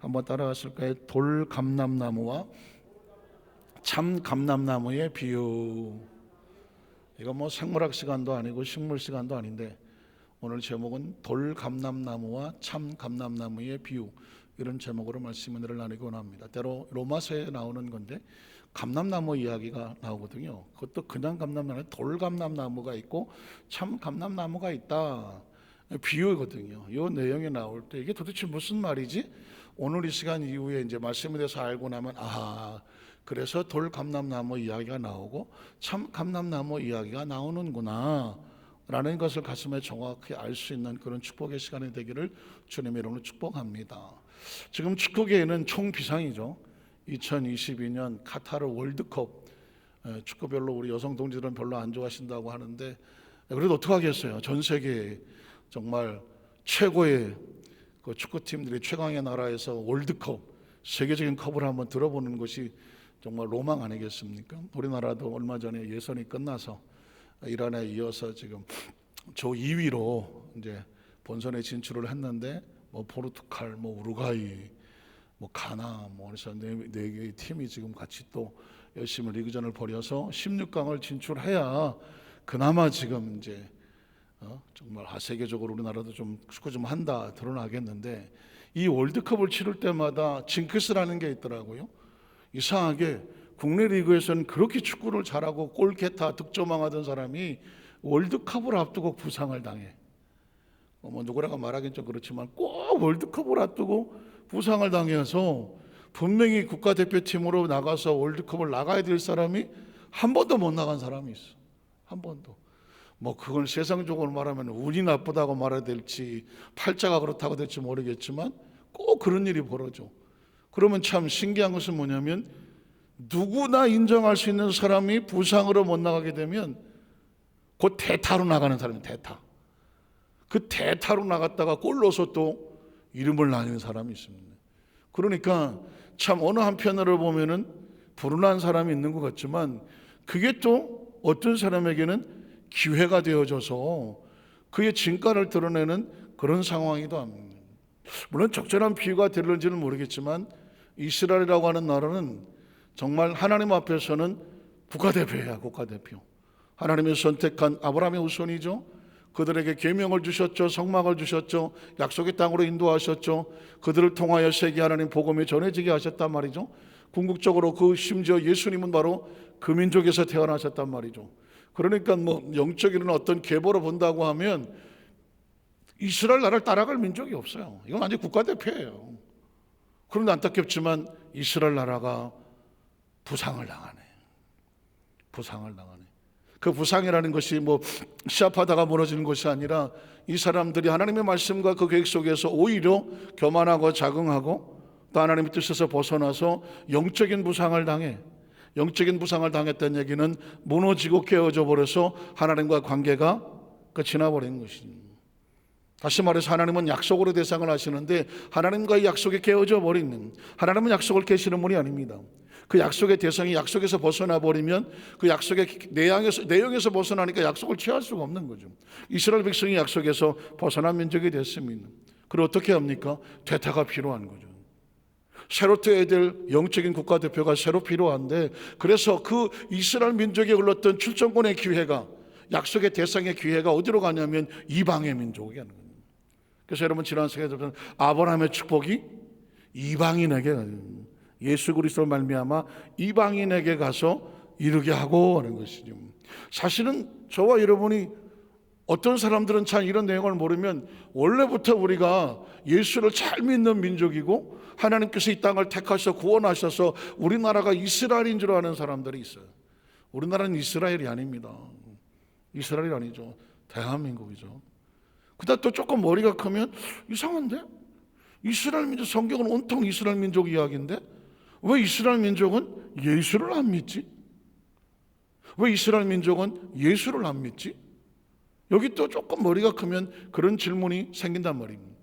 한번 따라하실까요? 돌감람나무와 참감람나무의 비유. 이거 뭐 생물학 시간도 아니고 식물 시간도 아닌데 오늘 제목은 돌감람나무와 참감람나무의 비유, 이런 제목으로 말씀 은혜를 나누고 합니다. 때로 로마서에 나오는 건데 감람나무 이야기가 나오거든요. 그것도 그냥 감람나무, 돌감람나무가 있고 참감람나무가 있다, 비유거든요. 이 내용이 나올 때 이게 도대체 무슨 말이지? 오늘 이 시간 이후에 이제 말씀에 대해서 알고 나면 그래서 돌감람나무 이야기가 나오고 참감람나무 이야기가 나오는구나 라는 것을 가슴에 정확히 알 수 있는 그런 축복의 시간이 되기를 주님의 이름으로 축복합니다. 지금 축구계에는 총비상이죠. 2022년 카타르 월드컵, 축구별로 우리 여성 동지들은 별로 안 좋아하신다고 하는데 그래도 어떡하겠어요. 전 세계 정말 최고의 그 축구팀들이 최강의 나라에서 월드컵, 세계적인 컵을 한번 들어보는 것이 정말 로망 아니겠습니까? 우리나라도 얼마 전에 예선이 끝나서 이란에 이어서 지금 조 2위로 이제 본선에 진출을 했는데 포르투갈, 우루과이, 가나, 그래서 네 개의 팀이 지금 같이 또 열심히 리그전을 벌여서 16강을 진출해야 그나마 지금 이제 정말 세계적으로 우리나라도 좀 축구 좀 한다 드러나겠는데, 이 월드컵을 치를 때마다 징크스라는 게 있더라고요. 이상하게 국내 리그에서는 그렇게 축구를 잘하고 골게타 득점왕하던 사람이 월드컵을 앞두고 부상을 당해. 누구라고 말하긴 좀 그렇지만 꼭 월드컵을 앞두고 부상을 당해서 분명히 국가대표팀으로 나가서 월드컵을 나가야 될 사람이 한 번도 못 나간 사람이 있어. 한 번도. 그걸 세상적으로 말하면 운이 나쁘다고 말해야 될지 팔자가 그렇다고 될지 모르겠지만 꼭 그런 일이 벌어져. 그러면 참 신기한 것은 뭐냐면 누구나 인정할 수 있는 사람이 부상으로 못 나가게 되면 곧 대타로 나가는 사람이 대타. 그 대타로 나갔다가 골 넣어서 또 이름을 날리는 사람이 있습니다. 그러니까 참 어느 한편으로 보면은 불운한 사람이 있는 것 같지만 그게 또 어떤 사람에게는 기회가 되어져서 그의 진가를 드러내는 그런 상황이기도 합니다. 물론 적절한 비유가 되는지는 모르겠지만 이스라엘이라고 하는 나라는 정말 하나님 앞에서는 국가대표야, 국가대표. 하나님이 선택한 아브라함의 후손이죠. 그들에게 계명을 주셨죠. 성막을 주셨죠. 약속의 땅으로 인도하셨죠. 그들을 통하여 세계 하나님 복음이 전해지게 하셨단 말이죠. 궁극적으로 심지어 예수님은 바로 그 민족에서 태어나셨단 말이죠. 그러니까 영적인 어떤 계보로 본다고 하면 이스라엘 나라를 따라갈 민족이 없어요. 이건 완전 국가대표예요. 그런데 안타깝지만 이스라엘 나라가 부상을 당하네. 부상을 당하네. 그 부상이라는 것이 시합하다가 무너지는 것이 아니라 이 사람들이 하나님의 말씀과 그 계획 속에서 오히려 교만하고 자긍하고 또 하나님의 뜻에서 벗어나서 영적인 부상을 당해. 영적인 부상을 당했다는 얘기는 무너지고 깨어져 버려서 하나님과 관계가 끝이 나버린 것입니다. 다시 말해서 하나님은 약속으로 대상을 하시는데 하나님과의 약속이 깨어져 버리는, 하나님은 약속을 깨시는 분이 아닙니다. 그 약속의 대상이 약속에서 벗어나 버리면 그 약속의 내용에서 벗어나니까 약속을 취할 수가 없는 거죠. 이스라엘 백성이 약속에서 벗어난 민족이 됐습니다. 그럼 어떻게 합니까? 대타가 필요한 거죠. 새로 되어야 될 영적인 국가대표가 새로 필요한데, 그래서 그 이스라엘 민족에 흘렀던 출정권의 기회가, 약속의 대상의 기회가 어디로 가냐면 이방의 민족에게 가는 거예요. 그래서 여러분 지난 시간에 아브라함의 축복이 이방인에게, 예수 그리스도로 말미암아 이방인에게 가서 이르게 하고 하는 것이죠. 사실은 저와 여러분이, 어떤 사람들은 잘 이런 내용을 모르면 원래부터 우리가 예수를 잘 믿는 민족이고 하나님께서 이 땅을 택하셔 구원하셔서 우리나라가 이스라엘인 줄 아는 사람들이 있어요. 우리나라는 이스라엘이 아닙니다. 이스라엘이 아니죠. 대한민국이죠. 그다음 또 조금 머리가 크면 이상한데? 이스라엘 민족, 성경은 온통 이스라엘 민족 이야기인데 왜 이스라엘 민족은 예수를 안 믿지? 왜 이스라엘 민족은 예수를 안 믿지? 여기 또 조금 머리가 크면 그런 질문이 생긴단 말입니다.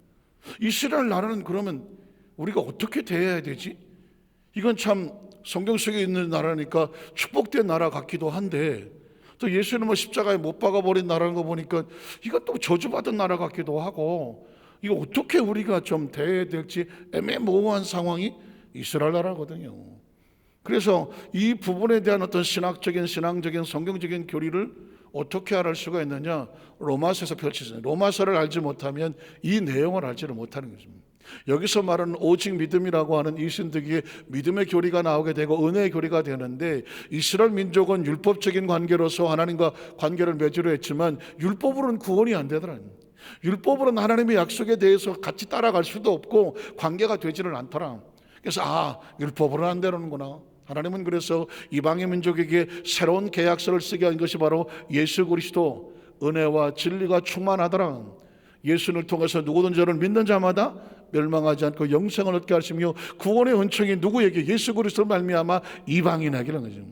이스라엘 나라는 그러면 우리가 어떻게 대해야 되지? 이건 참 성경 속에 있는 나라니까 축복된 나라 같기도 한데, 또 예수님은 십자가에 못 박아버린 나라는 거 보니까 이것도 저주받은 나라 같기도 하고, 이거 어떻게 우리가 좀 대해야 될지 애매모호한 상황이 이스라엘 나라거든요. 그래서 이 부분에 대한 어떤 신학적인, 신앙적인, 성경적인 교리를 어떻게 알 수가 있느냐? 로마서에서 펼치잖아요. 로마서를 알지 못하면 이 내용을 알지를 못하는 것입니다. 여기서 말하는 오직 믿음이라고 하는 이 신득이의 믿음의 교리가 나오게 되고 은혜의 교리가 되는데, 이스라엘 민족은 율법적인 관계로서 하나님과 관계를 맺으려 했지만 율법으로는 구원이 안 되더라고요. 율법으로는 하나님의 약속에 대해서 같이 따라갈 수도 없고 관계가 되지를 않더라. 그래서 율법으로는 안 되는구나. 하나님은 그래서 이방의 민족에게 새로운 계약서를 쓰게 한 것이 바로 예수 그리스도, 은혜와 진리가 충만하더라. 예수를 통해서 누구든 저를 믿는 자마다 멸망하지 않고 영생을 얻게 하시며 구원의 은총이 누구에게? 예수 그리스도로 말미암아 이방인에게라는 거죠.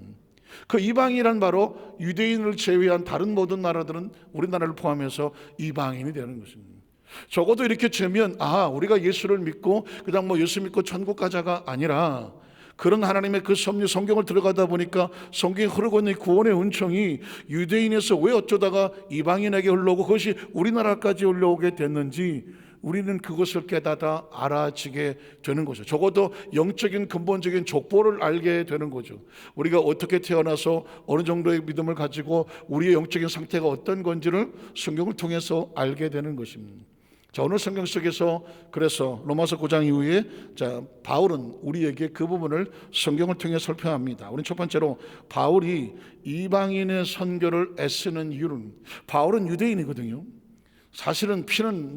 그 이방인이란 바로 유대인을 제외한 다른 모든 나라들은 우리나라를 포함해서 이방인이 되는 것입니다. 적어도 이렇게 되면 우리가 예수를 믿고 그냥 예수 믿고 천국 가자가 아니라, 그런 하나님의 그 섭리 성경을 들어가다 보니까 성경에 흐르고 있는 구원의 은총이 유대인에서 왜 어쩌다가 이방인에게 흘러오고 그것이 우리나라까지 흘러오게 됐는지 우리는 그것을 깨닫아 알아지게 되는 거죠. 적어도 영적인 근본적인 족보를 알게 되는 거죠. 우리가 어떻게 태어나서 어느 정도의 믿음을 가지고 우리의 영적인 상태가 어떤 건지를 성경을 통해서 알게 되는 것입니다. 자, 오늘 성경 속에서 그래서 로마서 9장 이후에 바울은 우리에게 그 부분을 성경을 통해 설명합니다. 우리는 첫 번째로 바울이 이방인의 선교를 애쓰는 이유는, 바울은 유대인이거든요. 사실은 피는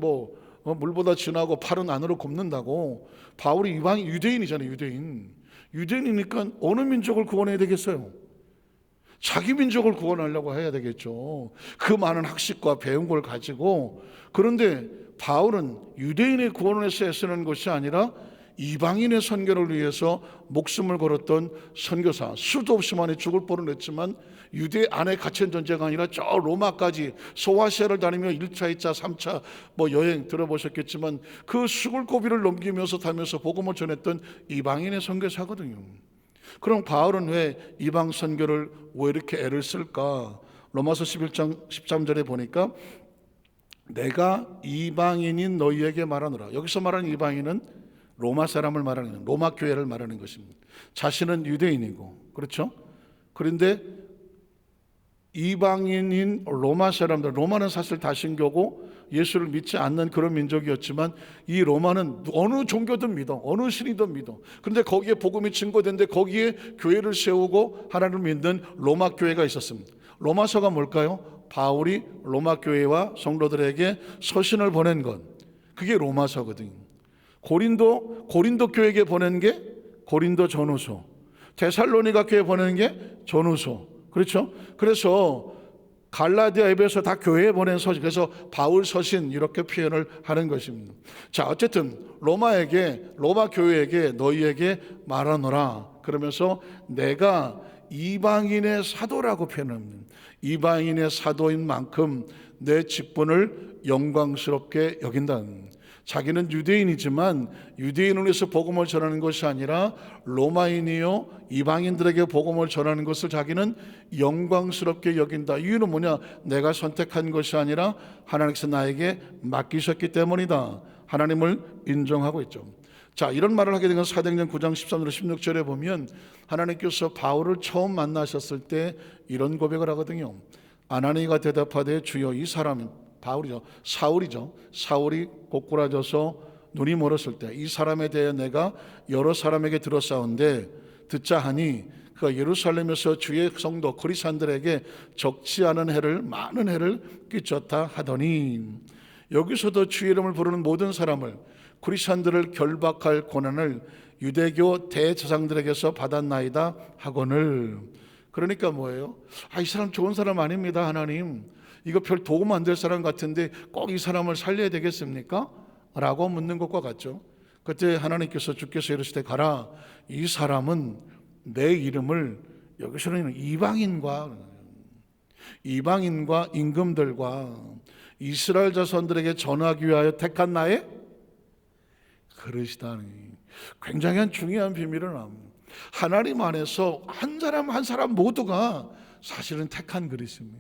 물보다 진하고 팔은 안으로 굽는다고. 바울이 유대인이잖아요. 유대인이니까 어느 민족을 구원해야 되겠어요? 자기 민족을 구원하려고 해야 되겠죠. 그 많은 학식과 배운 걸 가지고. 그런데 바울은 유대인의 구원을 위해서 애쓰는 것이 아니라 이방인의 선교를 위해서 목숨을 걸었던 선교사, 수도 없이 많이 죽을 뻔은 했지만 유대 안에 갇힌 존재가 아니라 저 로마까지 소아시아를 다니며 1차, 2차, 3차 여행 들어보셨겠지만 그 수굴고비를 넘기면서 다면서 복음을 전했던 이방인의 선교사거든요. 그럼 바울은 왜 이방 선교를 왜 이렇게 애를 쓸까? 로마서 11장 13절에 보니까 내가 이방인인 너희에게 말하노라. 여기서 말하는 이방인은 로마 사람을 말하는, 로마 교회를 말하는 것입니다. 자신은 유대인이고, 그렇죠? 그런데 이방인인 로마 사람들, 로마는 사실 다신교고 예수를 믿지 않는 그런 민족이었지만 이 로마는 어느 종교든 믿어, 어느 신이든 믿어. 그런데 거기에 복음이 증거된데 거기에 교회를 세우고 하나님을 믿는 로마 교회가 있었습니다. 로마서가 뭘까요? 바울이 로마 교회와 성도들에게 서신을 보낸 것, 그게 로마서거든요. 고린도 교회에게 보낸 게 고린도 전후서, 데살로니가 교회에 보낸 게 전후서, 그렇죠? 그래서 갈라디아, 에베소 다 교회에 보낸 서신, 그래서 바울 서신 이렇게 표현을 하는 것입니다. 자, 어쨌든 로마 교회에게 너희에게 말하노라 그러면서 내가 이방인의 사도라고 표현합니다. 이방인의 사도인 만큼 내 직분을 영광스럽게 여긴다. 자기는 유대인이지만 유대인을 위해서 복음을 전하는 것이 아니라 로마인이요 이방인들에게 복음을 전하는 것을 자기는 영광스럽게 여긴다. 이유는 뭐냐? 내가 선택한 것이 아니라 하나님께서 나에게 맡기셨기 때문이다. 하나님을 인정하고 있죠. 자, 이런 말을 하게 된 건 사도행전 9장 13절 16절에 보면 하나님께서 바울을 처음 만나셨을 때 이런 고백을 하거든요. 아나니가 대답하되 주여, 이 사람은 바울이죠. 사울이 고꾸라져서 눈이 멀었을 때 이 사람에 대해 내가 여러 사람에게 들었사온데 듣자 하니 그가 예루살렘에서 주의 성도 그리스도인들에게 적지 않은 많은 해를 끼쳤다 하더니, 여기서도 주의 이름을 부르는 모든 사람을, 그리스도인들을 결박할 고난을 유대교 대제사장들에게서 받았나이다 하거늘. 그러니까 뭐예요? 이 사람 좋은 사람 아닙니다. 하나님, 이거 별 도움 안 될 사람 같은데 꼭 이 사람을 살려야 되겠습니까? 라고 묻는 것과 같죠. 그때 하나님께서 주께서 이르시되 가라, 이 사람은 내 이름을, 여기서는 이방인과 임금들과 이스라엘 자손들에게 전하기 위하여 택한 나의 그릇이다. 굉장히 중요한 비밀을 합니다. 하나님 안에서 한 사람 한 사람 모두가 사실은 택한 그릇입니다.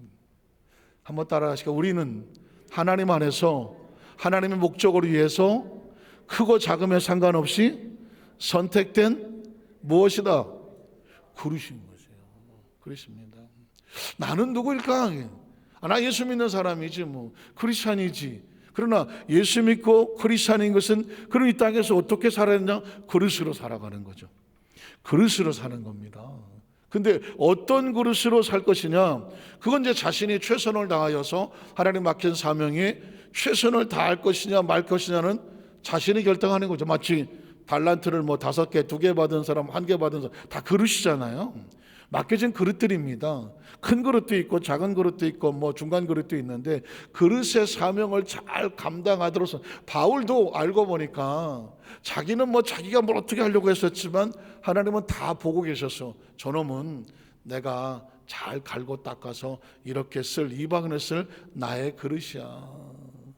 한번 따라하시고, 우리는 하나님 안에서 하나님의 목적을 위해서 크고 작음에 상관없이 선택된 무엇이다? 그릇인 것이에요. 그릇입니다. 나는 누구일까? 나 예수 믿는 사람이지 뭐 크리스찬이지. 그러나 예수 믿고 크리스찬인 것은 그런 이 땅에서 어떻게 살아야 되냐? 그릇으로 살아가는 거죠. 그릇으로 사는 겁니다. 근데 어떤 그릇으로 살 것이냐? 그건 이제 자신이 최선을 다하여서 하나님 맡긴 사명에 최선을 다할 것이냐 말 것이냐는 자신이 결정하는 거죠. 마치 달란트를 뭐 5개, 2개 받은 사람, 1개 받은 사람 다 그릇이잖아요. 맡겨진 그릇들입니다. 큰 그릇도 있고 작은 그릇도 있고 뭐 중간 그릇도 있는데 그릇의 사명을 잘 감당하도록 바울도 알고 보니까 자기는 뭐 자기가 뭘 어떻게 하려고 했었지만 하나님은 다 보고 계셔서 저놈은 내가 잘 갈고 닦아서 이렇게 쓸 이방인을 쓸 나의 그릇이야.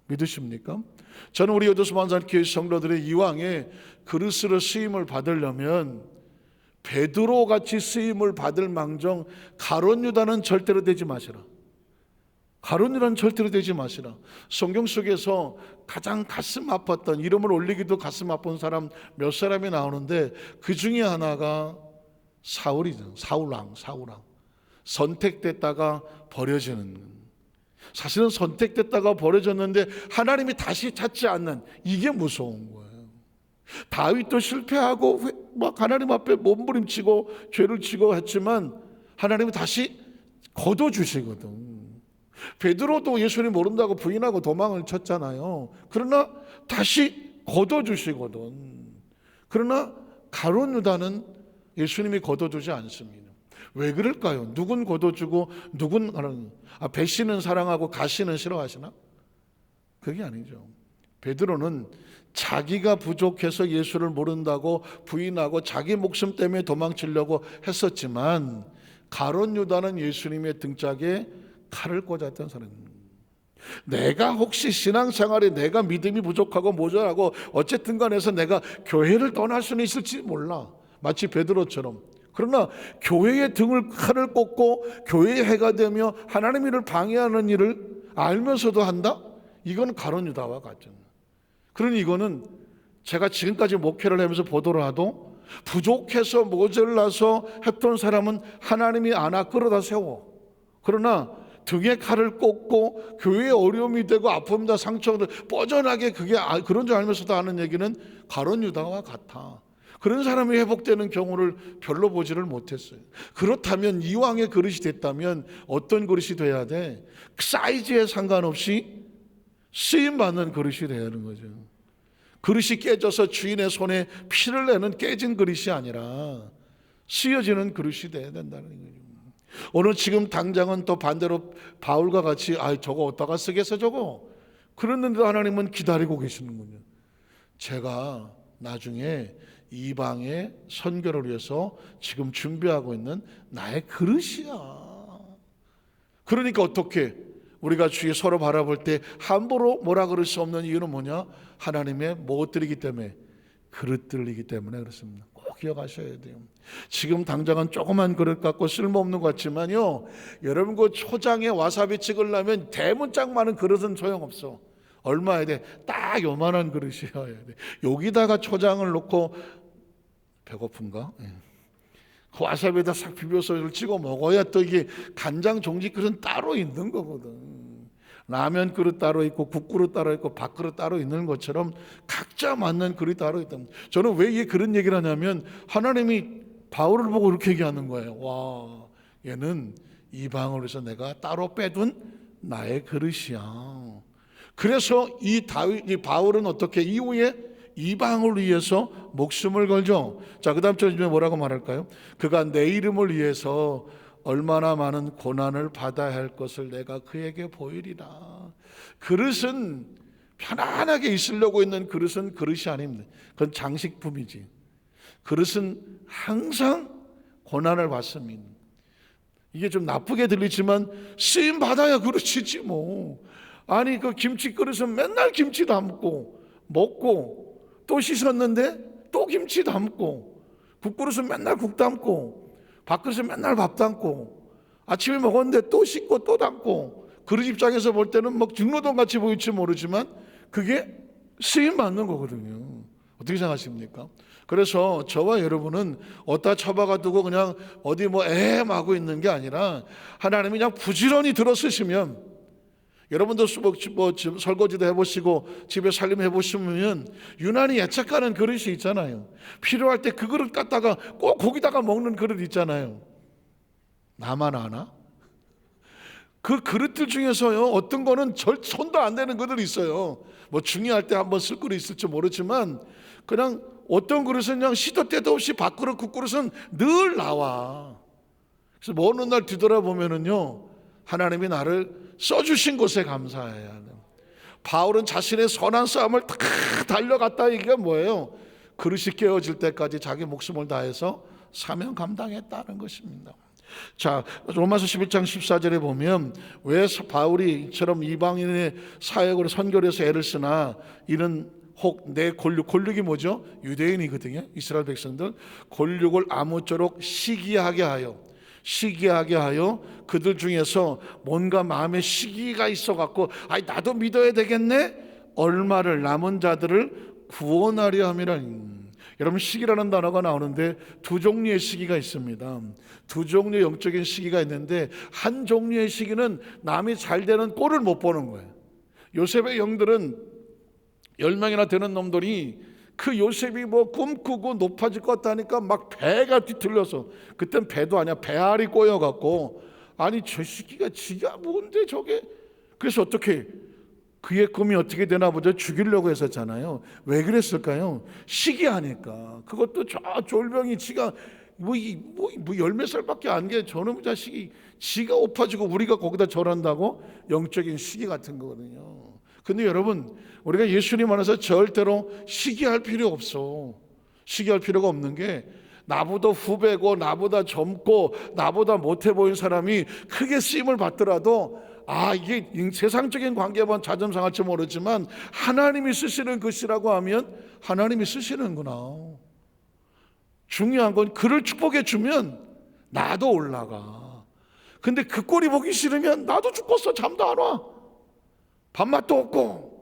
믿으십니까? 저는 우리 여도수만산교회 성도들의 이왕에 그릇으로 쓰임을 받으려면 베드로 같이 쓰임을 받을 망정 가룟 유다는 절대로 되지 마시라. 가룟 유다는 절대로 되지 마시라. 성경 속에서 가장 가슴 아팠던, 이름을 올리기도 가슴 아픈 사람 몇 사람이 나오는데 그 중에 하나가 사울이죠. 사울왕. 선택됐다가 버려지는, 사실은 선택됐다가 버려졌는데 하나님이 다시 찾지 않는, 이게 무서운 거예요. 다윗도 실패하고 막 하나님 앞에 몸부림치고 죄를 지고 했지만 하나님이 다시 거둬주시거든. 베드로도 예수님 모른다고 부인하고 도망을 쳤잖아요. 그러나 다시 거둬주시거든. 그러나 가룟 유다는 예수님이 거둬주지 않습니다. 왜 그럴까요? 누군 거둬주고 누군 배신은 사랑하고 가시는 싫어하시나? 그게 아니죠. 베드로는 자기가 부족해서 예수를 모른다고 부인하고 자기 목숨 때문에 도망치려고 했었지만 가룟 유다는 예수님의 등짝에 칼을 꽂았던 사람입니다. 내가 혹시 신앙생활에 내가 믿음이 부족하고 모자라고 어쨌든 간에서 내가 교회를 떠날 수는 있을지 몰라. 마치 베드로처럼. 그러나 교회의 등을 칼을 꽂고 교회의 해가 되며 하나님의 일을 방해하는 일을 알면서도 한다? 이건 가룟 유다와 같죠. 그러니 이거는 제가 지금까지 목회를 하면서 보더라도 부족해서 모자라서 했던 사람은 하나님이 안아 끌어다 세워. 그러나 등에 칼을 꽂고 교회에 어려움이 되고 아픔이다 상처를 뻗어나게 그게 그런 줄 알면서도 하는 얘기는 가룟 유다와 같아. 그런 사람이 회복되는 경우를 별로 보지를 못했어요. 그렇다면 이왕의 그릇이 됐다면 어떤 그릇이 돼야 돼? 사이즈에 상관없이 쓰임받는 그릇이 돼야 하는 거죠. 그릇이 깨져서 주인의 손에 피를 내는 깨진 그릇이 아니라 쓰여지는 그릇이 돼야 된다는 거죠. 오늘 지금 당장은 또 반대로 바울과 같이 저거 어디다가 쓰겠어 저거? 그랬는데도 하나님은 기다리고 계시는군요. 제가 나중에 이방의 선교를 위해서 지금 준비하고 있는 나의 그릇이야. 그러니까 어떻게 우리가 주위 서로 바라볼 때 함부로 뭐라 그럴 수 없는 이유는 뭐냐? 하나님의 무엇들이기 때문에? 그릇들이기 때문에 그렇습니다. 꼭 기억하셔야 돼요. 지금 당장은 조그만 그릇 갖고 쓸모없는 것 같지만요, 여러분 그 초장에 와사비 찍으려면 대문짝 많은 그릇은 소용없어. 얼마야 돼? 딱 요만한 그릇이어야 돼. 여기다가 초장을 넣고 배고픈가? 그 와사비에다 싹 비벼서 찍어 먹어야 또 이게 간장 종지 그릇은 따로 있는 거거든. 라면 그릇 따로 있고 국 그릇 따로 있고 밥 그릇 따로 있는 것처럼 각자 맞는 그릇이 따로 있다. 저는 왜 이 그런 얘기를 하냐면 하나님이 바울을 보고 이렇게 얘기하는 거예요. 와, 얘는 이방을 위해서 내가 따로 빼둔 나의 그릇이야. 그래서 이 바울은 어떻게 이후에 이방을 위해서 목숨을 걸죠. 자, 그 다음 절에 뭐라고 말할까요? 그가 내 이름을 위해서 얼마나 많은 고난을 받아야 할 것을 내가 그에게 보이리라. 그릇은 편안하게 있으려고 있는 그릇은 그릇이 아닙니다. 그건 장식품이지. 그릇은 항상 고난을 받습니다. 이게 좀 나쁘게 들리지만 쓰임 받아야 그릇이지 뭐. 아니 그 김치 그릇은 맨날 김치 담고 먹고 또 씻었는데 또 김치 담고, 국그릇은 맨날 국 담고, 밥그릇은 맨날 밥 담고, 아침에 먹었는데 또 씻고 또 담고, 그릇 입장에서 볼 때는 막 증로동 같이 보일지 모르지만 그게 쓰임 받는 거거든요. 어떻게 생각하십니까? 그래서 저와 여러분은 어디다 처박아 두고 그냥 어디 하고 있는 게 아니라 하나님이 그냥 부지런히 들어쓰시면, 여러분도 설거지도 해보시고 집에 살림 해보시면 유난히 애착가는 그릇이 있잖아요. 필요할 때 그 그릇 갖다가 꼭 거기다가 먹는 그릇 있잖아요. 나만 아나? 그 그릇들 중에서요, 어떤 거는 손도 안 대는 그릇이 있어요. 중요할 때 한번 쓸 그릇 있을지 모르지만, 그냥 어떤 그릇은 그냥 시도 때도 없이 밥그릇, 국그릇은 늘 나와. 그래서 어느 날 뒤돌아보면은요, 하나님이 나를 써주신 곳에 감사해야 돼요. 바울은 자신의 선한 싸움을 다 달려갔다, 얘기가 뭐예요? 그릇이 깨어질 때까지 자기 목숨을 다해서 사명 감당했다는 것입니다. 자, 로마서 11장 14절에 보면 왜 바울이 이처럼 이방인의 사역으로 선교를 해서 애를 쓰나, 이는 혹 내 골육이 뭐죠? 유대인이거든요. 이스라엘 백성들 골육을 아무쪼록 시기하게 하여 그들 중에서 뭔가 마음에 시기가 있어 갖고 나도 믿어야 되겠네, 얼마를 남은 자들을 구원하려 함이라. 여러분, 시기라는 단어가 나오는데 두 종류의 시기가 있습니다. 두 종류의 영적인 시기가 있는데, 한 종류의 시기는 남이 잘 되는 꼴을 못 보는 거예요. 요셉의 영들은 10명이나 되는 놈들이 그 요셉이 꿈꾸고 높아질 것 같다니까 막 배가 뒤틀려서, 그땐 배도 아니야, 배알이 꼬여갖고, 아니 저 시기가 지가 뭔데 저게. 그래서 어떻게 그의 꿈이 어떻게 되나 보자, 죽이려고 했었잖아요. 왜 그랬을까요? 시기하니까. 그것도 저 졸병이 지가 열몇 살밖에 안 돼, 저놈 자식이 지가 높아지고 우리가 거기다 절한다고. 영적인 시기 같은 거거든요. 근데 여러분, 우리가 예수님 안에서 절대로 시기할 필요 없어. 시기할 필요가 없는 게, 나보다 후배고 나보다 젊고 나보다 못해 보인 사람이 크게 쓰임을 받더라도, 이게 세상적인 관계만 자존 상할지 모르지만 하나님이 쓰시는 것이라고 하면 하나님이 쓰시는구나. 중요한 건 그를 축복해 주면 나도 올라가. 근데 그 꼴이 보기 싫으면 나도 죽었어, 잠도 안 와, 밥맛도 없고,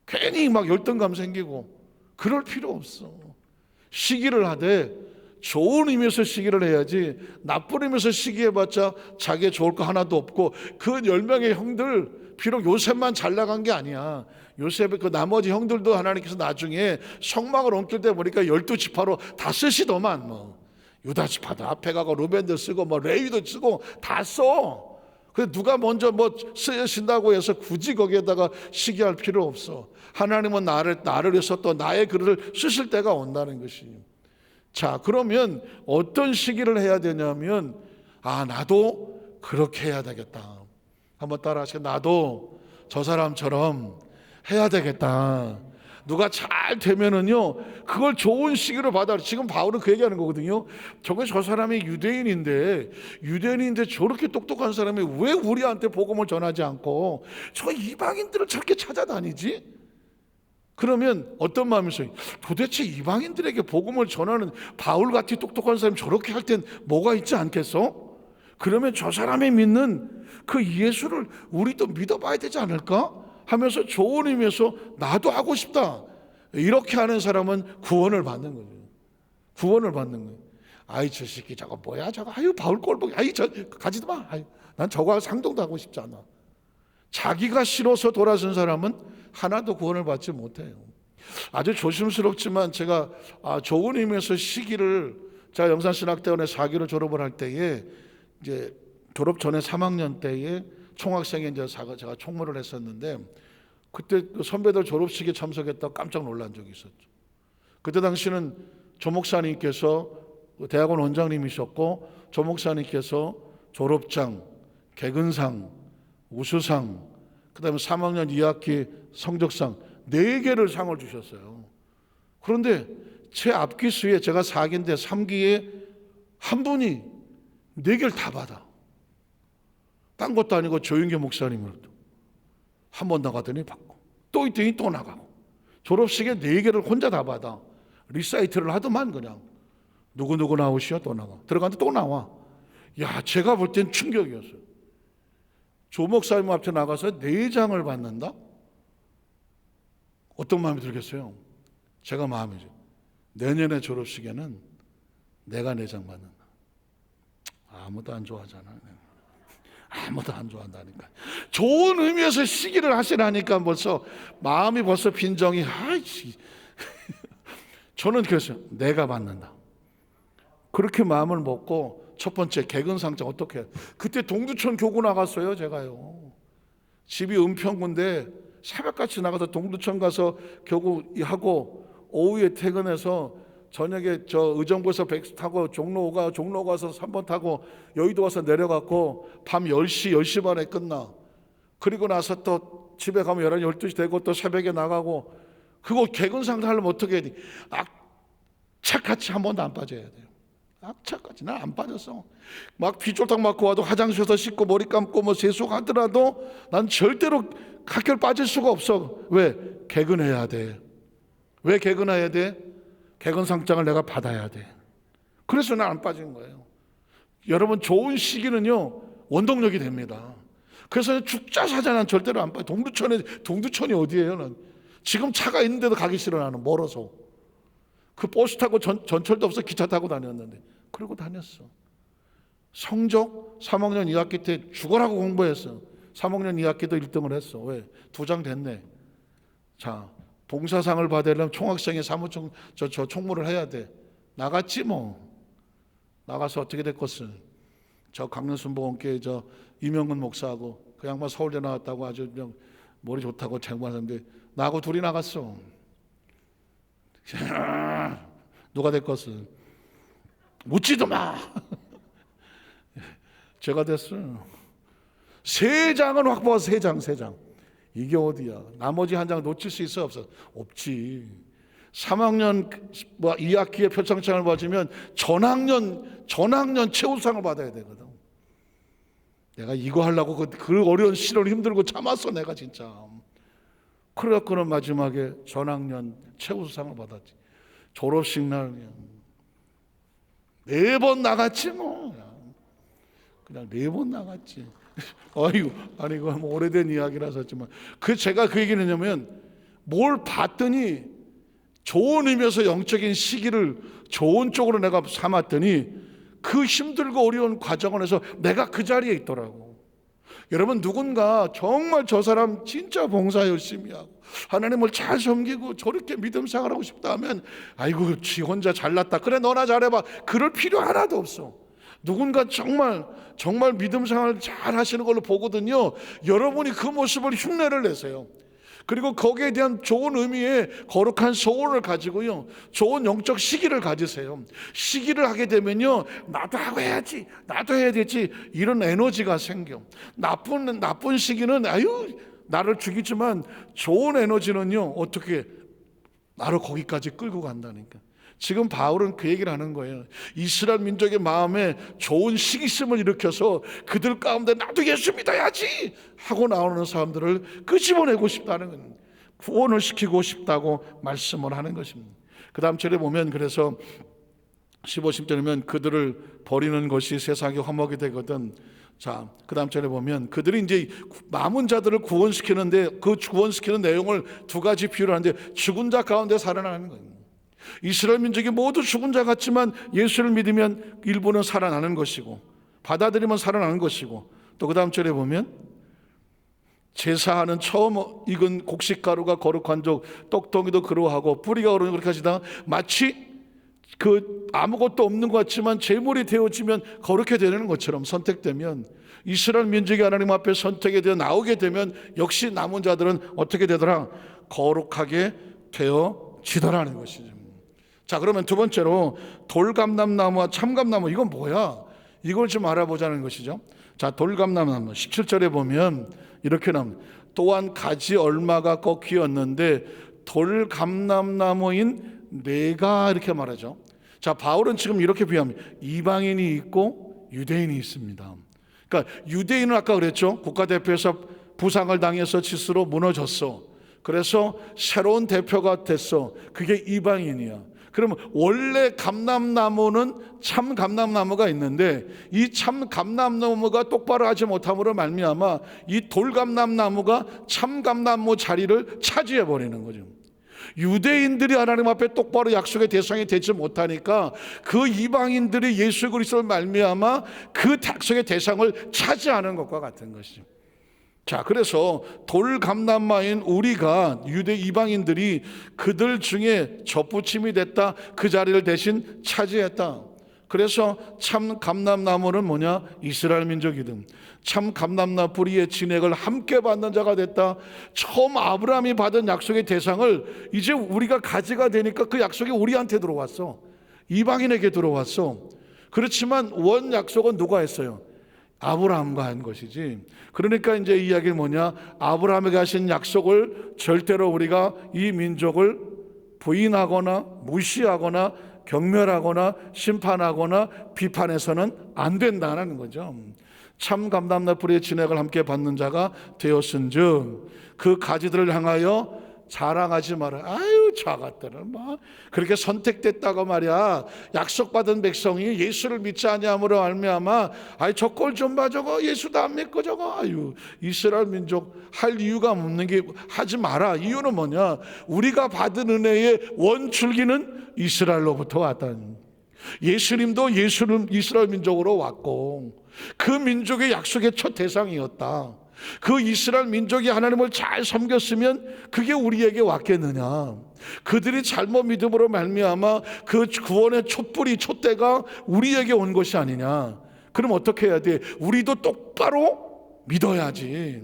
괜히 막 열등감 생기고. 그럴 필요 없어. 시기를 하되 좋은 의미에서 시기를 해야지, 나쁜 의미에서 시기해봤자 자기의 좋을 거 하나도 없고. 그 10명의 형들, 비록 요셉만 잘 나간 게 아니야. 요셉의 그 나머지 형들도 하나님께서 나중에 성막을 옮길 때 보니까 12지파로 다 쓰시더만. 유다 지파도 앞에 가고 루벤도 쓰고 레위도 쓰고 다 써. 그래서 누가 먼저 쓰신다고 해서 굳이 거기에다가 시기할 필요 없어. 하나님은 나를 위해서 또 나의 글을 쓰실 때가 온다는 것이에요. 자, 그러면 어떤 시기를 해야 되냐면, 나도 그렇게 해야 되겠다. 한번 따라 하세요. 나도 저 사람처럼 해야 되겠다. 누가 잘 되면은요, 그걸 좋은 시기로 받아. 지금 바울은 그 얘기하는 거거든요. 저 사람이 유대인인데 저렇게 똑똑한 사람이 왜 우리한테 복음을 전하지 않고 저 이방인들을 저렇게 찾아다니지? 그러면 어떤 마음이세요? 도대체 이방인들에게 복음을 전하는 바울같이 똑똑한 사람이 저렇게 할 땐 뭐가 있지 않겠어? 그러면 저 사람이 믿는 그 예수를 우리도 믿어봐야 되지 않을까? 하면서 좋은 의미에서 나도 하고 싶다. 이렇게 하는 사람은 구원을 받는 거죠. 구원을 받는 거예요. 저 새끼 저거 뭐야 저거. 바울 꼴보기. 저 가지도 마. 난 저거 상동도 하고 싶지 않아. 자기가 싫어서 돌아선 사람은 하나도 구원을 받지 못해요. 아주 조심스럽지만 제가 좋은 의미에서 시기를, 제가 영산신학대원의 4기로 졸업을 할 때에, 이제 졸업 전에 3학년 때에 총학생회 이제 제가 총무를 했었는데, 그때 그 선배들 졸업식에 참석했다가 깜짝 놀란 적이 있었죠. 그때 당시는 조 목사님께서 대학원 원장님이셨고, 조 목사님께서 졸업장, 개근상, 우수상, 그다음에 3학년 2학기 성적상 4개를 상을 주셨어요. 그런데 제 앞기수에, 제가 4기인데 3기에 한 분이 4개를 다 받아. 딴 것도 아니고 조윤계 목사님으로 한 번 나가더니 받고, 또 있더니 또 나가고, 졸업식에 4개를 혼자 다 받아. 리사이트를 하더만 그냥 누구 나오시오, 또 나가. 들어가는데 또 나와. 제가 볼 땐 충격이었어요. 조 목사님 앞에 나가서 4장을 받는다? 어떤 마음이 들겠어요? 제가 마음이죠. 내년에 졸업식에는 내가 내장 받는다. 아무도 안 좋아하잖아. 아무도 안 좋아한다니까. 좋은 의미에서 시기를 하시라니까 벌써 마음이 벌써 빈정이. 저는 그랬어요. 내가 받는다. 그렇게 마음을 먹고 첫 번째 개근상장 어떻게 해요? 그때 동두천 교구 나갔어요. 제가요. 집이 은평구인데 새벽같이 나가서 동두천 가서 교구하고 오후에 퇴근해서 저녁에 저 의정부에서 백스 타고 종로 가서 3번 타고 여의도 와서 내려갔고 밤 10시 반에 끝나. 그리고 나서 또 집에 가면 11시 12시 되고 또 새벽에 나가고. 그거 개근상장 하려면 어떻게 해야 돼? 악착같이 한 번도 안 빠져야 돼요. 악착같이. 난 안 빠졌어. 막 비쫄딱 맞고 와도 화장실에서 씻고 머리 감고 뭐 세수하더라도 난 절대로 학교를 빠질 수가 없어. 왜? 개근해야 돼. 왜 개근해야 돼? 개근상장을 내가 받아야 돼. 그래서 난 안 빠진 거예요. 여러분 좋은 시기는요 원동력이 됩니다. 그래서 죽자 사자 난 절대로 안 빠져. 동두천이 어디예요? 난 지금 차가 있는데도 가기 싫어. 나는 멀어서. 그 버스 타고 전철도 없어 기차 타고 다녔는데 그러고 다녔어. 성적 3학년 2학기 때 죽어라고 공부했어. 3학년 2학기도 1등을 했어. 왜? 2장 됐네. 자, 봉사상을 받으려면 총학생회 사무총 저 총무를 해야 돼. 나갔지 뭐. 나가서 어떻게 됐겠어? 저 강릉순복음교회 저 이명근 목사하고 그 양반 서울대 나왔다고 아주 그냥 머리 좋다고 장관하는데 나하고 둘이 나갔어. 누가 됐겠어? 묻지도 마. 제가 됐어요. 3장은 확보하 3장. 이게 어디야? 나머지 한 장 놓칠 수 있어 없어? 없지. 3학년 2학기에 표창장을 받으면 전학년 최우수상을 받아야 되거든. 내가 이거 하려고 그 어려운 시련을 힘들고 참았어 내가 진짜. 그래갖고는 마지막에 전학년 최우수상을 받았지. 졸업식 날 4번 나갔지 뭐. 그냥 4번 나갔지. 아니 이거 뭐 오래된 이야기라서 했지만 제가 그 얘기는 뭐냐면 뭘 봤더니 좋은 의미에서 영적인 시기를 좋은 쪽으로 내가 삼았더니 그 힘들고 어려운 과정을 해서 내가 그 자리에 있더라고. 여러분 누군가 정말 저 사람 진짜 봉사 열심히 하고 하나님을 잘 섬기고 저렇게 믿음 생활하고 싶다 하면 아이고 지 혼자 잘났다 그래 너나 잘해봐 그럴 필요 하나도 없어. 누군가 정말 믿음 생활을 잘 하시는 걸로 보거든요. 여러분이 그 모습을 흉내를 내세요. 그리고 거기에 대한 좋은 의미의 거룩한 소원을 가지고요 좋은 영적 시기를 가지세요. 시기를 하게 되면요 나도 하고 해야지 나도 해야 되지 이런 에너지가 생겨. 나쁜 시기는 나를 죽이지만 좋은 에너지는요 어떻게 나를 거기까지 끌고 간다니까. 지금 바울은 그 얘기를 하는 거예요. 이스라엘 민족의 마음에 좋은 시기심을 일으켜서 그들 가운데 나도 예수 믿어야지 하고 나오는 사람들을 끄집어내고 싶다는 거예요. 구원을 시키고 싶다고 말씀을 하는 것입니다. 그 다음 절에 보면 그래서 15절이면 그들을 버리는 것이 세상의 화목이 되거든. 자, 그 다음 절에 보면 그들이 이제 남은 자들을 구원시키는데 그 구원시키는 내용을 2가지 비유를 하는데 죽은 자 가운데 살아나는 거예요. 이스라엘 민족이 모두 죽은 자 같지만 예수를 믿으면 일부는 살아나는 것이고 받아들이면 살아나는 것이고 또 그 다음 절에 보면 제사하는 처음 익은 곡식가루가 거룩한 족 떡덩이도 그러하고 뿌리가 오르는 그렇게 하시다가 마치 그 아무것도 없는 것 같지만 제물이 되어지면 거룩해 되는 것처럼 선택되면 이스라엘 민족이 하나님 앞에 선택에 되어 나오게 되면 역시 남은 자들은 어떻게 되더라? 거룩하게 되어지더라는 것이죠. 자, 그러면 2번째로 돌감람나무와 참감나무 이건 뭐야? 이걸 좀 알아보자는 것이죠. 자, 돌감람나무 17절에 보면 이렇게 나옵니다. 또한 가지 얼마가 꺾이었는데 돌감람나무인 내가 이렇게 말하죠. 자, 바울은 지금 이렇게 비유합니다. 이방인이 있고 유대인이 있습니다. 그러니까 유대인은 아까 그랬죠. 국가대표에서 부상을 당해서 스스로 무너졌어. 그래서 새로운 대표가 됐어. 그게 이방인이야. 그러면 원래 감람나무는 참 감람나무가 있는데 이 참 감람나무가 똑바로 하지 못함으로 말미암아 이 돌감람나무가 참 감람나무 자리를 차지해 버리는 거죠. 유대인들이 하나님 앞에 똑바로 약속의 대상이 되지 못하니까 그 이방인들이 예수 그리스도를 말미암아 그 약속의 대상을 차지하는 것과 같은 것이죠. 자, 그래서 돌감람마인 우리가 유대 이방인들이 그들 중에 접붙임이 됐다. 그 자리를 대신 차지했다. 그래서 참 감람나무는 뭐냐? 이스라엘 민족이든 참 감람나무 뿌리의 진액을 함께 받는 자가 됐다. 처음 아브라함이 받은 약속의 대상을 이제 우리가 가지가 되니까 그 약속이 우리한테 들어왔어. 이방인에게 들어왔어. 그렇지만 원 약속은 누가 했어요? 아브라함과 한 것이지. 그러니까 이제 이야기는 뭐냐? 아브라함에게 하신 약속을 절대로 우리가 이 민족을 부인하거나 무시하거나 경멸하거나 심판하거나 비판해서는 안 된다는 거죠. 참 감람나무 뿌리의 진액을 함께 받는 자가 되었은즉 그 가지들을 향하여 자랑하지 마라. 아유, 저것들은 뭐 그렇게 선택됐다고 말이야. 약속받은 백성이 예수를 믿지 아니함으로 말미암아 아이 저 꼴 좀 봐, 저거 예수도 안 믿고 저거. 아유, 이스라엘 민족 할 이유가 없는 게 하지 마라. 이유는 뭐냐? 우리가 받은 은혜의 원줄기는 이스라엘로부터 왔다니. 예수님도 이스라엘 민족으로 왔고 그 민족의 약속의 첫 대상이었다. 그 이스라엘 민족이 하나님을 잘 섬겼으면 그게 우리에게 왔겠느냐? 그들이 잘못 믿음으로 말미암아 그 구원의 촛불이 촛대가 우리에게 온 것이 아니냐? 그럼 어떻게 해야 돼? 우리도 똑바로 믿어야지.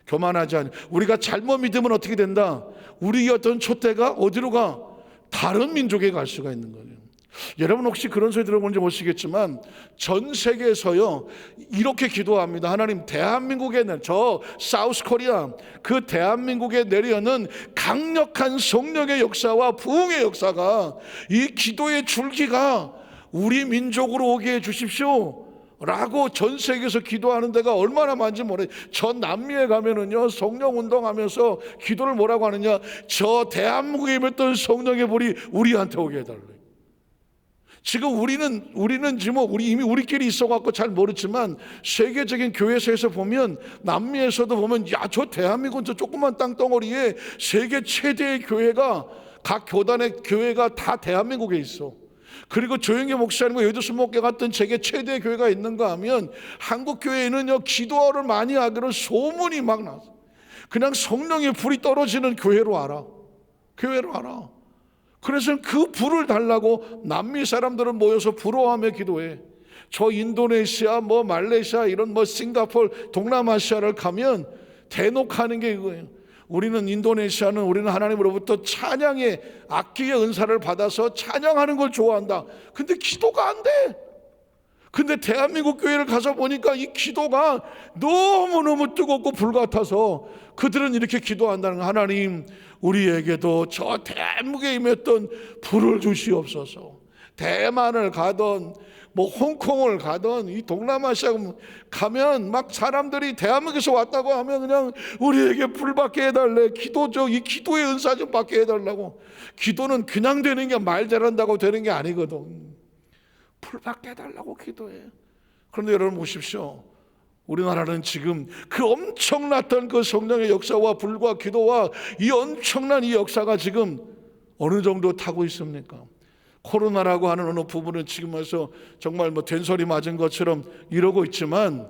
교만하지 않아. 우리가 잘못 믿으면 어떻게 된다? 우리의 어떤 촛대가 어디로 가? 다른 민족에 갈 수가 있는 거예요. 여러분 혹시 그런 소리 들어본지 모르시겠지만 전 세계에서요 이렇게 기도합니다. 하나님, 대한민국에 저 사우스 코리아 그 대한민국에 내려오는 강력한 성령의 역사와 부흥의 역사가 이 기도의 줄기가 우리 민족으로 오게 해 주십시오 라고 전 세계에서 기도하는 데가 얼마나 많은지 모르겠어요. 저 남미에 가면은요 성령 운동하면서 기도를 뭐라고 하느냐? 저 대한민국에 임했던 성령의 불이 우리한테 오게 해달래요. 지금 우리는 지금 이미 우리끼리 있어갖고 잘 모르지만 세계적인 교회에서 보면 남미에서도 보면 야, 저 대한민국 저 조그만 땅덩어리에 세계 최대의 교회가 각 교단의 교회가 다 대한민국에 있어. 그리고 조영기 목사님과 여의도 목회 같은 세계 최대의 교회가 있는가 하면 한국 교회에는요 기도를 많이 하기로 소문이 막 나서 그냥 성령의 불이 떨어지는 교회로 알아. 그래서 그 불을 달라고 남미 사람들은 모여서 부러워하며 기도해. 저 인도네시아, 말레이시아, 이런 싱가포르, 동남아시아를 가면 대놓고 하는 게 이거예요. 우리는 하나님으로부터 찬양의 악기의 은사를 받아서 찬양하는 걸 좋아한다. 근데 기도가 안 돼. 근데 대한민국 교회를 가서 보니까 이 기도가 너무너무 뜨겁고 불같아서 그들은 이렇게 기도한다는 거예요. 하나님, 우리에게도 저 대한민국에 임했던 불을 주시옵소서. 대만을 가던 홍콩을 가던 이 동남아시아 가면 막 사람들이 대한민국에서 왔다고 하면 그냥 우리에게 불 받게 해달래. 이 기도의 은사 좀 받게 해달라고. 기도는 그냥 되는 게 말 잘한다고 되는 게 아니거든. 불 받게 해달라고 기도해. 그런데 여러분 보십시오. 우리나라는 지금 그 엄청났던 그 성령의 역사와 불과 기도와 이 엄청난 이 역사가 지금 어느 정도 타고 있습니까? 코로나라고 하는 어느 부분은 지금 와서 정말 된소리 맞은 것처럼 이러고 있지만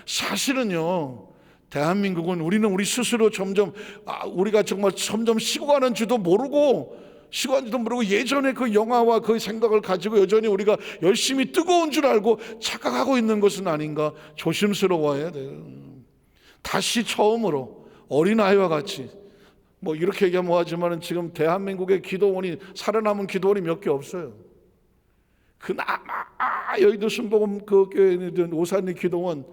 사실은요 대한민국은 우리 스스로 우리가 정말 점점 식어가는 줄도 모르고 예전에 그 영화와 그 생각을 가지고 여전히 우리가 열심히 뜨거운 줄 알고 착각하고 있는 것은 아닌가 조심스러워야 돼요. 다시 처음으로 어린아이와 같이 이렇게 얘기하면 뭐하지만 지금 대한민국의 기도원이 살아남은 기도원이 몇 개 없어요. 그나마 여의도 순복음 그 교회는 오산리 기도원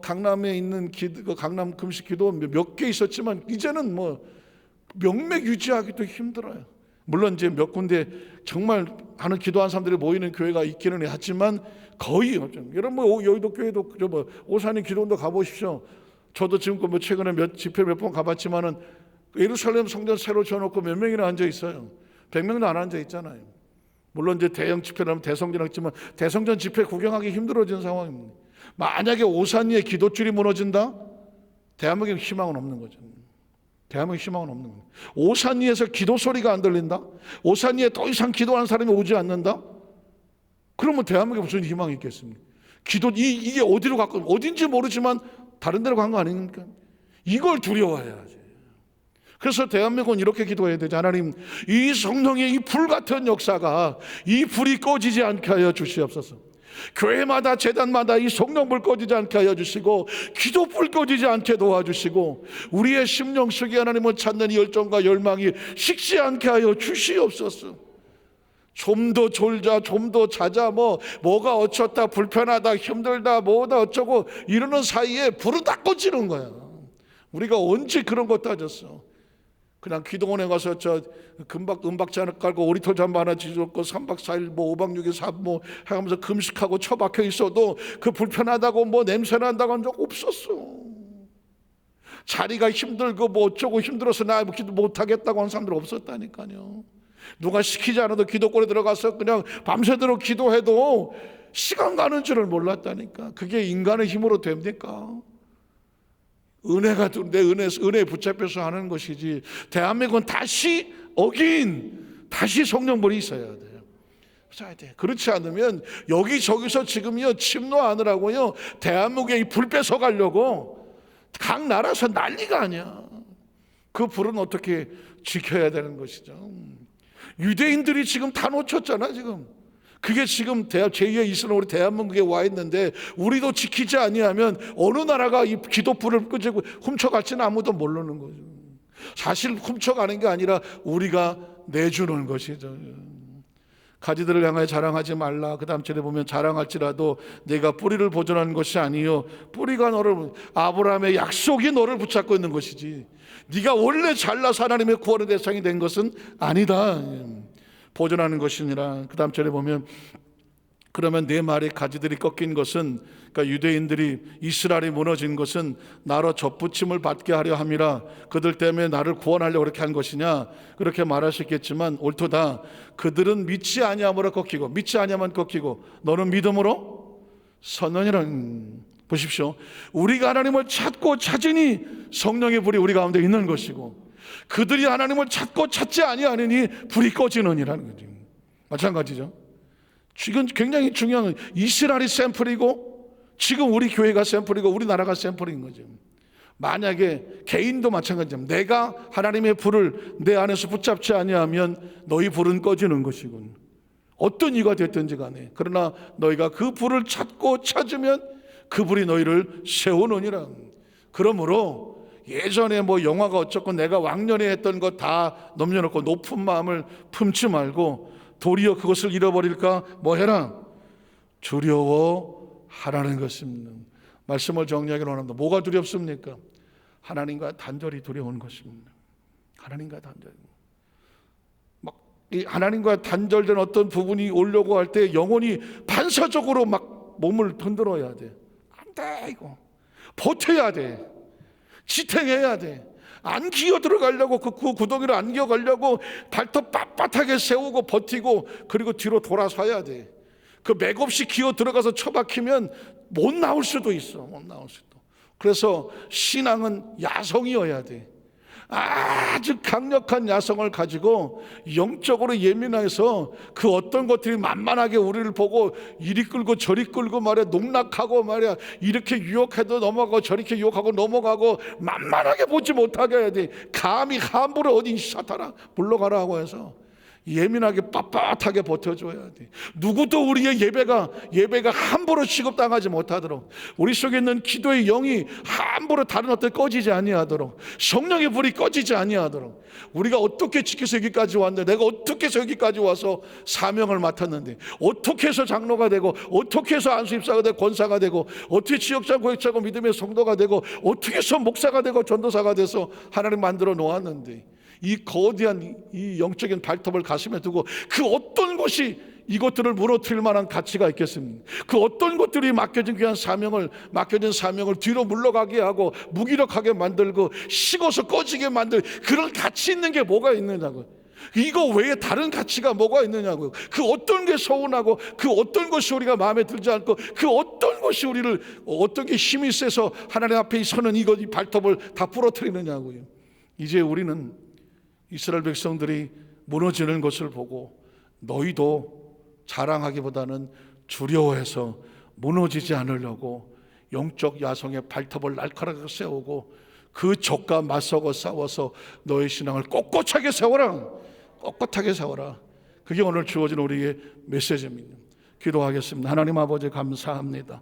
강남에 있는 그 강남 금식 기도원 몇 개 있었지만 이제는 명맥 유지하기도 힘들어요. 물론 이제 몇 군데 정말 하는 기도하는 사람들이 모이는 교회가 있기는 하지만 거의 없죠. 여러분 여의도 교회도 오산리 기도원도 가보십시오. 저도 지금 최근에 집회 몇 번 가봤지만은 예루살렘 성전 새로 지어놓고 몇 명이나 앉아 있어요. 100명도 안 앉아 있잖아요. 물론 이제 대형 집회라면 대성전 했지만 대성전 집회 구경하기 힘들어진 상황입니다. 만약에 오산리의 기도줄이 무너진다? 대한민국에 희망은 없는 거죠. 대한민국 희망은 없는 거예요. 오산 위에서 기도 소리가 안 들린다? 오산 위에 더 이상 기도하는 사람이 오지 않는다? 그러면 대한민국에 무슨 희망이 있겠습니까? 이게 어디로 갔고, 어딘지 모르지만 다른 데로 간 거 아닙니까? 이걸 두려워해야지. 그래서 대한민국은 이렇게 기도해야 되죠. 하나님, 이 성령의 이 불같은 역사가, 이 불이 꺼지지 않게 하여 주시옵소서. 교회마다 재단마다 이 성령불 꺼지지 않게 하여 주시고, 기도불 꺼지지 않게 도와주시고, 우리의 심령 속에 하나님을 찾는 이 열정과 열망이 식지 않게 하여 주시옵소서. 좀 더 졸자, 좀 더 자자, 뭐가 어쩌다, 불편하다, 힘들다, 뭐다 어쩌고 이러는 사이에 불은 다 꺼지는 거야. 우리가 언제 그런 거 따졌어? 그냥 기도원에 가서 금박 은박지 하나 깔고 오리털 잠바 하나 지었고 3박 4일 5박 6일 3 하면서 금식하고 처박혀 있어도 그 불편하다고 냄새 난다고 한 적 없었어. 자리가 힘들고 어쩌고 힘들어서 나 기도 못하겠다고 하는 사람들 없었다니까요. 누가 시키지 않아도 기도권에 들어가서 그냥 밤새도록 기도해도 시간 가는 줄을 몰랐다니까. 그게 인간의 힘으로 됩니까? 은혜가 내 은혜에 붙잡혀서 하는 것이지. 대한민국은 다시 성령불이 있어야 돼요. 그렇지 않으면 여기저기서 지금요 침노하느라고요 대한민국에 이 불 뺏어 가려고 각 나라에서 난리가 아니야. 그 불은 어떻게 지켜야 되는 것이죠. 유대인들이 지금 다 놓쳤잖아. 지금 그게 지금 제2의 이스라엘 우리 대한민국에 와 있는데, 우리도 지키지 아니하면 어느 나라가 이 기도불을 끄지고 훔쳐갈지는 아무도 모르는 거죠. 사실 훔쳐가는 게 아니라 우리가 내주는 것이죠. 가지들을 향하여 자랑하지 말라. 그 다음 절에 보면 자랑할지라도 내가 뿌리를 보존하는 것이 아니요 뿌리가 아브라함의 약속이 너를 붙잡고 있는 것이지, 네가 원래 잘나서 하나님의 구원의 대상이 된 것은 아니다. 보존하는 것이니라. 그 다음 절에 보면 그러면 내 말의 가지들이 꺾인 것은, 그러니까 유대인들이 이스라엘이 무너진 것은 나로 접붙임을 받게 하려 함이라. 그들 때문에 나를 구원하려고 그렇게 한 것이냐, 그렇게 말하셨겠지만 옳도다. 그들은 믿지 아니함으로 꺾이고, 믿지 아니하면 꺾이고 너는 믿음으로 선언이라. 보십시오. 우리가 하나님을 찾고 찾으니 성령의 불이 우리 가운데 있는 것이고, 그들이 하나님을 찾고 찾지 아니하느니 불이 꺼지느니라는 거죠. 마찬가지죠. 지금 굉장히 중요한, 이스라엘이 샘플이고 지금 우리 교회가 샘플이고 우리나라가 샘플인 거죠. 만약에 개인도 마찬가지입니다. 내가 하나님의 불을 내 안에서 붙잡지 아니하면 너희 불은 꺼지는 것이군. 어떤 이유가 됐든지 간에. 그러나 너희가 그 불을 찾고 찾으면 그 불이 너희를 세우느니라. 그러므로 예전에 영화가 어쩌고 내가 왕년에 했던 거 다 넘겨놓고 높은 마음을 품지 말고 도리어 그것을 잃어버릴까 해라? 두려워하라는 것입니다. 말씀을 정리하기로 합니다. 뭐가 두렵습니까? 하나님과 단절이 두려운 것입니다. 하나님과 단절. 이 하나님과 단절된 어떤 부분이 오려고 할 때 영혼이 반사적으로 몸을 흔들어야 돼. 안 돼, 이거. 버텨야 돼. 지탱해야 돼. 안 기어 들어가려고, 그 구덩이를 안 기어가려고 발톱 빳빳하게 세우고 버티고, 그리고 뒤로 돌아서야 돼. 그 맥없이 기어 들어가서 처박히면 못 나올 수도 있어. 못 나올 수도. 그래서 신앙은 야성이어야 돼. 아주 강력한 야성을 가지고 영적으로 예민해서 그 어떤 것들이 만만하게 우리를 보고 이리 끌고 저리 끌고 농락하고 이렇게 유혹해도 넘어가고 저렇게 유혹하고 넘어가고 만만하게 보지 못하게 해야 돼. 감히 함부로 어디 사탄아 물러가라 하고 해서 예민하게 빳빳하게 버텨줘야 돼. 누구도 우리의 예배가 함부로 취급당하지 못하도록, 우리 속에 있는 기도의 영이 함부로 다른 어떤 꺼지지 아니하도록, 성령의 불이 꺼지지 아니하도록, 우리가 어떻게 지켜서 여기까지 왔는데, 내가 어떻게 해서 여기까지 와서 사명을 맡았는데, 어떻게 해서 장로가 되고, 어떻게 해서 안수입사가 되고 권사가 되고, 어떻게 지역장 고역자고 믿음의 성도가 되고, 어떻게 해서 목사가 되고 전도사가 돼서 하나님 만들어 놓았는데, 이 거대한 이 영적인 발톱을 가슴에 두고 그 어떤 것이 이것들을 무너뜨릴 만한 가치가 있겠습니까? 그 어떤 것들이 맡겨진 사명을 뒤로 물러가게 하고 무기력하게 만들고 식어서 꺼지게 만들 그런 가치 있는 게 뭐가 있느냐고. 이거 외에 다른 가치가 뭐가 있느냐고요. 그 어떤 게 서운하고 그 어떤 것이 우리가 마음에 들지 않고 그 어떤 것이 우리를 어떤 게 힘이 세서 하나님 앞에 서는 이 발톱을 다 부러뜨리느냐고요. 이제 우리는 이스라엘 백성들이 무너지는 것을 보고 너희도 자랑하기보다는 두려워해서 무너지지 않으려고 영적 야성의 발톱을 날카롭게 세우고 그 적과 맞서고 싸워서 너의 신앙을 꼿꼿하게 세워라. 꼿꼿하게 세워라. 그게 오늘 주어진 우리의 메시지입니다. 기도하겠습니다. 하나님 아버지 감사합니다.